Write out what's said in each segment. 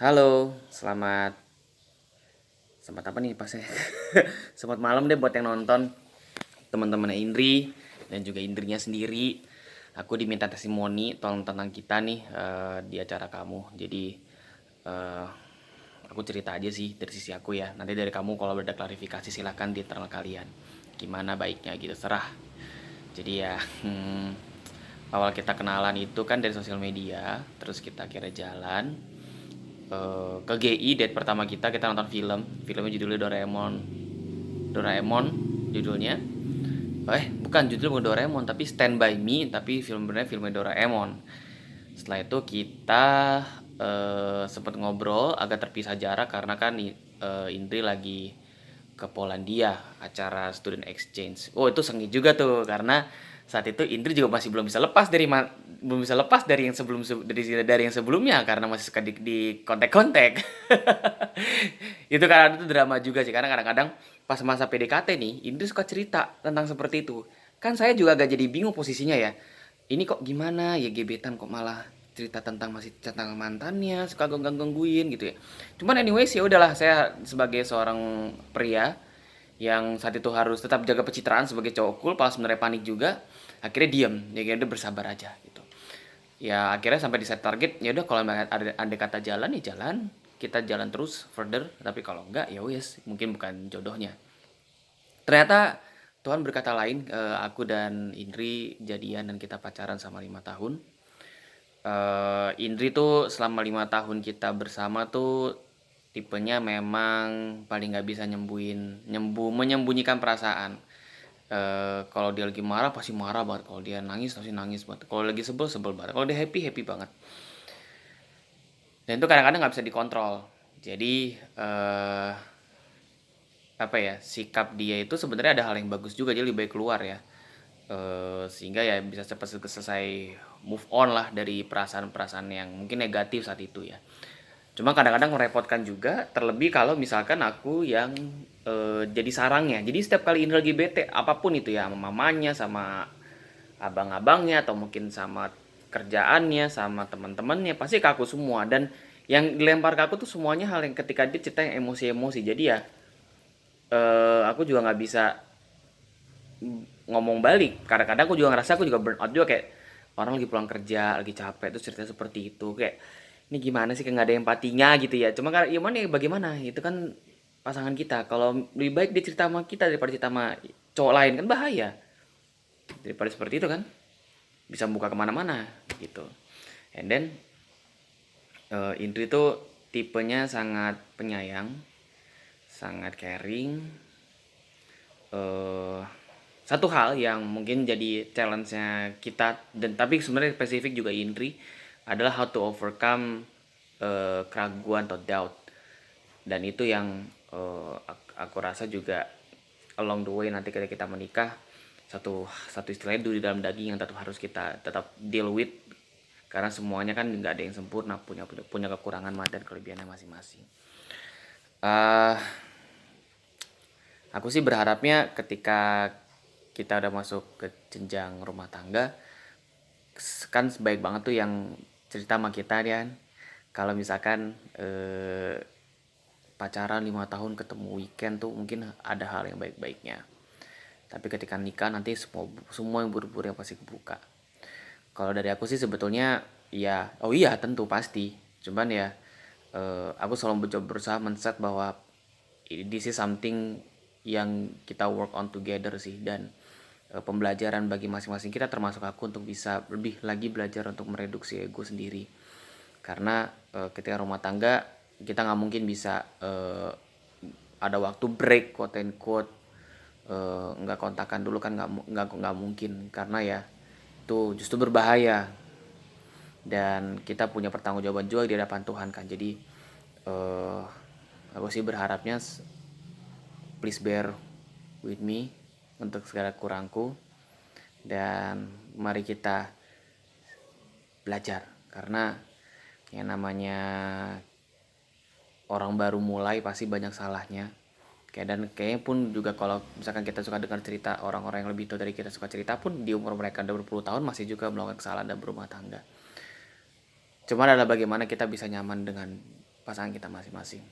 Halo, selamat apa nih pasnya? Selamat malam deh buat yang nonton, teman-teman Indri dan juga Indrinya sendiri. Aku diminta testimoni tolong tentang kita nih di acara kamu. Jadi eh, aku cerita aja sih dari sisi aku ya. Nanti dari kamu kalau ada klarifikasi silahkan di internal kalian. Gimana baiknya gitu, serah. Jadi ya, awal kita kenalan itu kan dari sosial media, terus kita kira jalan ke GI. Date pertama kita nonton filmnya judulnya Doraemon judulnya. Bukan, judulnya bukan Doraemon tapi Stand By Me, tapi filmnya Doraemon. Setelah itu kita sempat ngobrol agak terpisah jarak karena kan Indri lagi ke Polandia acara student exchange. Oh, itu sengit juga tuh karena saat itu Indri juga masih belum bisa lepas dari yang sebelumnya karena masih suka di kontak-kontak. Itu karena itu drama juga sih karena kadang-kadang pas masa PDKT nih Indri suka cerita tentang seperti itu. Kan saya juga agak jadi bingung posisinya ya. Ini kok gimana ya, gebetan kok malah cerita tentang mantannya, suka gangguin gitu ya. Cuman anyways ya udahlah, saya sebagai seorang pria yang saat itu harus tetap jaga pencitraan sebagai cowok cool, pas sebenarnya panik juga, akhirnya diem, ya udah bersabar aja gitu. Ya akhirnya sampai di set target, ya udah kalau ada kata jalan ya jalan, kita jalan terus further, tapi kalau enggak ya wes mungkin bukan jodohnya. Ternyata Tuhan berkata lain, aku dan Indri jadian dan kita pacaran sama 5 tahun. Indri tuh selama 5 tahun kita bersama tuh tipenya memang paling nggak bisa menyembunyikan perasaan. Kalau dia lagi marah pasti marah banget, kalau dia nangis pasti nangis banget, kalau lagi sebel sebel banget, kalau dia happy happy banget. Dan itu kadang-kadang nggak bisa dikontrol. Jadi apa ya, sikap dia itu sebenarnya ada hal yang bagus juga, jadi lebih baik keluar ya. Sehingga ya bisa cepat selesai, move on lah dari perasaan-perasaan yang mungkin negatif saat itu ya. Cuma kadang-kadang merepotkan juga, terlebih kalau misalkan aku yang jadi sarangnya. Jadi setiap kali ini lagi bete, apapun itu ya, sama mamanya, sama abang-abangnya, atau mungkin sama kerjaannya, sama teman-temannya, pasti ke aku semua. Dan yang dilempar ke aku tuh semuanya hal yang ketika dia cerita yang emosi-emosi. Jadi ya aku juga nggak bisa ngomong balik. Kadang-kadang aku juga ngerasa aku juga burn out juga, kayak orang lagi pulang kerja lagi capek terus cerita seperti itu, kayak ini gimana sih, kayak nggak ada empatinya gitu ya. Cuma kan gimana ya, bagaimana itu kan pasangan kita, kalau lebih baik dia cerita sama kita daripada cerita sama cowok lain kan bahaya, daripada seperti itu kan bisa buka kemana-mana gitu. And then Indri tuh tipenya sangat penyayang, sangat caring. eh Satu hal yang mungkin jadi challenge-nya kita, dan tapi sebenarnya spesifik juga Indri, adalah how to overcome keraguan atau doubt. Dan itu yang aku rasa juga along the way nanti ketika kita menikah, satu satu istilahnya duri dalam daging yang tetap harus kita tetap deal with, karena semuanya kan nggak ada yang sempurna, punya kekurangan dan kelebihannya masing-masing. uh, aku sih berharapnya ketika kita udah masuk ke jenjang rumah tangga, kan sebaik banget tuh yang cerita sama kita kan, kalau misalkan pacaran 5 tahun ketemu weekend tuh mungkin ada hal yang baik-baiknya, tapi ketika nikah nanti semua yang buruk-buruk yang pasti kebuka. Kalau dari aku sih sebetulnya ya, oh iya tentu pasti, cuman ya aku selalu berusaha men-set bahwa this is something yang kita work on together sih. Dan pembelajaran bagi masing-masing kita, termasuk aku, untuk bisa lebih lagi belajar untuk mereduksi ego sendiri. Karena ketika rumah tangga kita nggak mungkin bisa ada waktu break quote and quote, nggak kontakan dulu kan, nggak mungkin, karena ya itu justru berbahaya. Dan kita punya pertanggungjawaban juga di hadapan Tuhan kan. Jadi eh, aku sih berharapnya please bear with me untuk segala kurangku, dan mari kita belajar, karena yang namanya orang baru mulai pasti banyak salahnya. Dan kayaknya pun juga kalau misalkan kita suka dengar cerita orang-orang yang lebih tua dari kita, suka cerita pun di umur mereka udah berpuluh tahun masih juga melakukan kesalahan dan berumah tangga. Cuma adalah bagaimana kita bisa nyaman dengan pasangan kita masing-masing.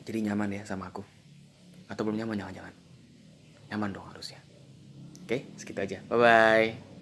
Jadi nyaman ya sama aku. Atau belum nyaman, jangan-jangan. Nyaman dong harusnya. Oke, segitu aja. Bye-bye.